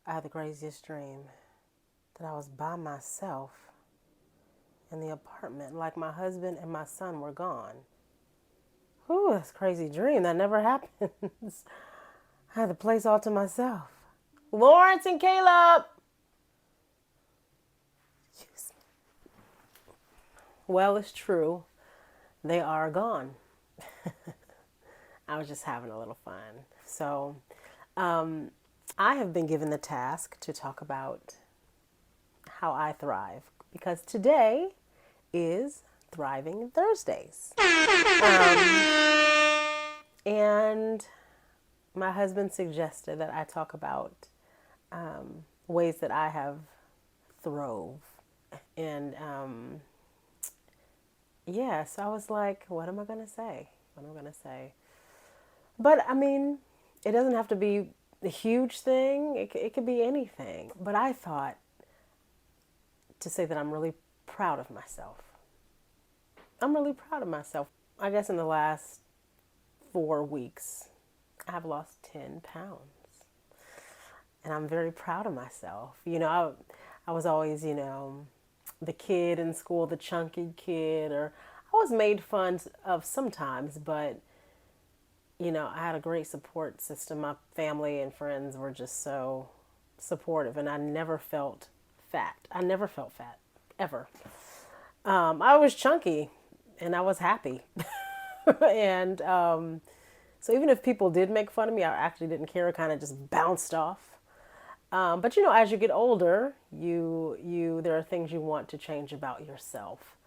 I had the craziest dream that I was by myself in the apartment, like my husband and my son were gone. Whew, that's a crazy dream. That never happens. I had the place all to myself. Lawrence and Caleb! Well, it's true. They are gone. I was just having a little fun. So, I have been given the task to talk about how I thrive because today is Thriving Thursdays. And my husband suggested that I talk about ways that I have throve. And yeah, so I was like, what am I going to say? What am I going to say? But I mean, it doesn't have to be a huge thing, it could be anything. But I thought to say that I'm really proud of myself. I'm really proud of myself. I guess in the last 4 weeks, I've lost 10 pounds. And I'm very proud of myself. I was always, the kid in school, the chunky kid, or I was made fun of sometimes, but, I had a great support system. My family and friends were just so supportive, and I never felt fat. I never felt fat, ever. I was chunky, and I was happy. and so even if people did make fun of me, I actually didn't care. It kind of just bounced off. But as you get older, you there are things you want to change about yourself.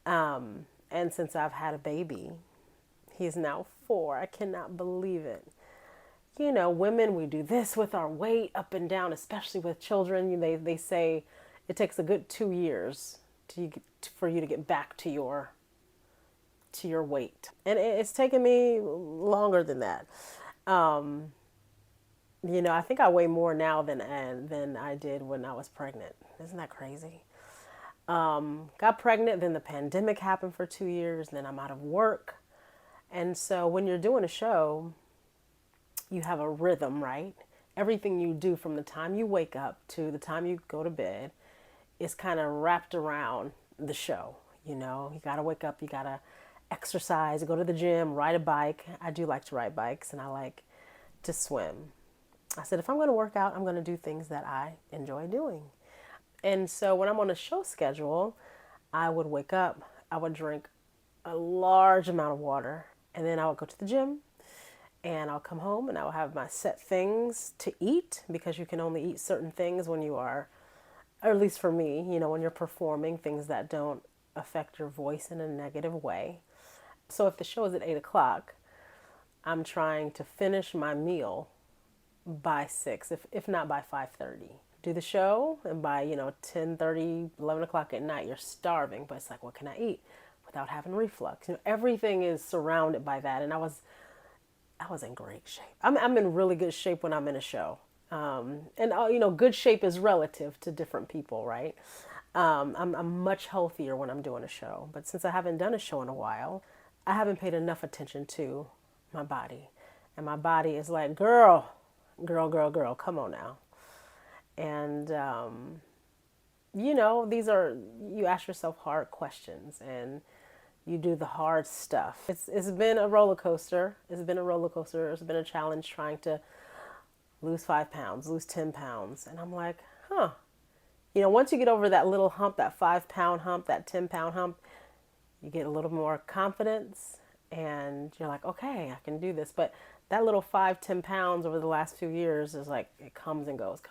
And since I've had a baby, he's now 4. I cannot believe it. Women, we do this with our weight up and down, especially with children. They say it takes a good 2 years for you to get back to your weight, and it's taken me longer than that. I think I weigh more now than I did when I was pregnant. Isn't that crazy? Got pregnant, then the pandemic happened for 2 years, and then I'm out of work. And so when you're doing a show, you have a rhythm, right? Everything you do from the time you wake up to the time you go to bed is kind of wrapped around the show. You got to wake up, you got to exercise, go to the gym, ride a bike. I do like to ride bikes, and I like to swim. I said, if I'm going to work out, I'm going to do things that I enjoy doing. And so when I'm on a show schedule, I would wake up, I would drink a large amount of water, and then I would go to the gym, and I'll come home and I'll have my set things to eat, because you can only eat certain things when you are, or at least for me, when you're performing, things that don't affect your voice in a negative way. So if the show is at 8 o'clock, I'm trying to finish my meal by 6, if not by 5:30. Do the show, and by 10:30, 11 o'clock at night, you're starving, but it's like, what can I eat without having reflux? Everything is surrounded by that, and I was in great shape. I'm in really good shape when I'm in a show, and good shape is relative to different people, right? I'm much healthier when I'm doing a show, but since I haven't done a show in a while, I haven't paid enough attention to my body, and my body is like, girl, come on now. And you ask yourself hard questions, and you do the hard stuff. It's been a roller coaster. It's been a challenge trying to lose 5 pounds, lose 10 pounds. And I'm like, once you get over that little hump, that 5-pound hump, that 10-pound hump, you get a little more confidence, and you're like, okay, I can do this. But that little 5-10 pounds over the last few years is like, it comes and goes.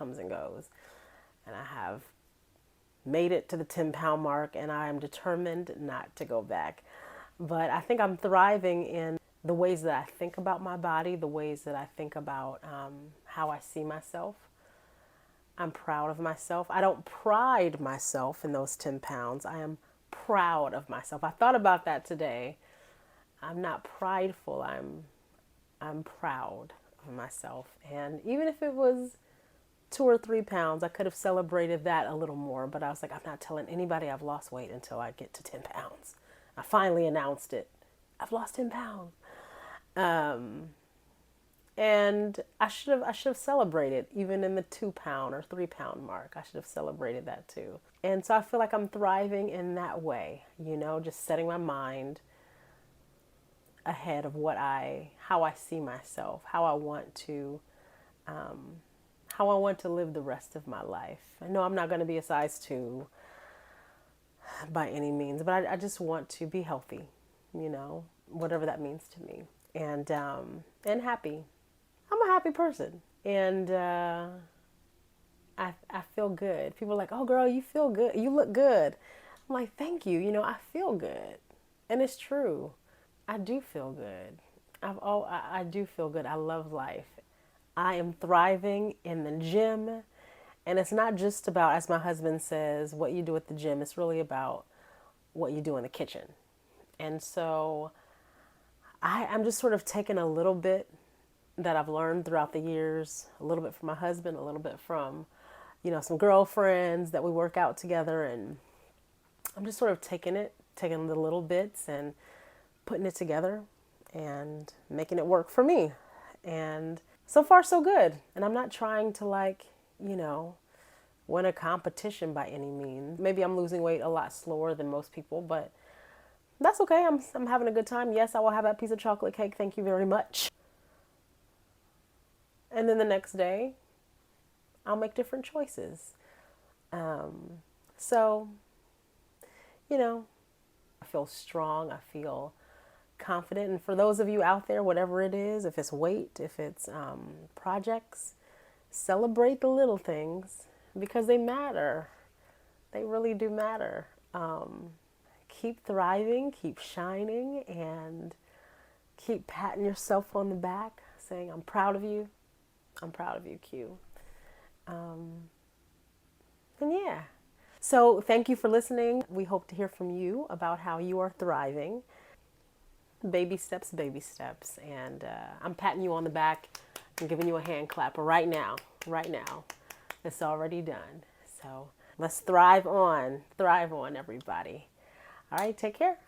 And I have made it to the 10-pound mark, and I am determined not to go back. But I think I'm thriving in the ways that I think about my body, the ways that I think about how I see myself. I'm proud of myself. I don't pride myself in those 10 pounds. I am proud of myself. I thought about that today. I'm not prideful. I'm proud of myself. And even if it was 2 or 3 pounds, I could have celebrated that a little more. But I was like, I'm not telling anybody I've lost weight until I get to 10 pounds. I finally announced it. I've lost 10 pounds. And I should have celebrated even in the 2 pound or 3 pound mark. I should have celebrated that too. And so I feel like I'm thriving in that way, just setting my mind ahead of how I see myself, how I want to live the rest of my life. I know I'm not going to be a size 2 by any means, but I just want to be healthy, whatever that means to me, and happy. I'm a happy person, and I feel good. People are like, "Oh, girl, you feel good. You look good." I'm like, "Thank you." I feel good, and it's true. I do feel good. I do feel good. I love life. I am thriving in the gym. And it's not just about, as my husband says, what you do at the gym. It's really about what you do in the kitchen. And so I'm just sort of taking a little bit that I've learned throughout the years, a little bit from my husband, a little bit from, some girlfriends that we work out together. And I'm just sort of taking the little bits and putting it together and making it work for me. And so far, so good. And I'm not trying to win a competition by any means. Maybe I'm losing weight a lot slower than most people, but that's okay. I'm having a good time. Yes, I will have that piece of chocolate cake. Thank you very much. And then the next day, I'll make different choices. So, I feel strong. I feel confident. And for those of you out there, whatever it is, if it's weight, if it's projects, celebrate the little things because they matter. They really do matter. Keep thriving, keep shining, and keep patting yourself on the back, saying, "I'm proud of you. I'm proud of you, Q." And yeah. So thank you for listening. We hope to hear from you about how you are thriving. Baby steps, baby steps. And I'm patting you on the back and giving you a hand clap right now. Right now. It's already done. So let's thrive on, everybody. All right, take care.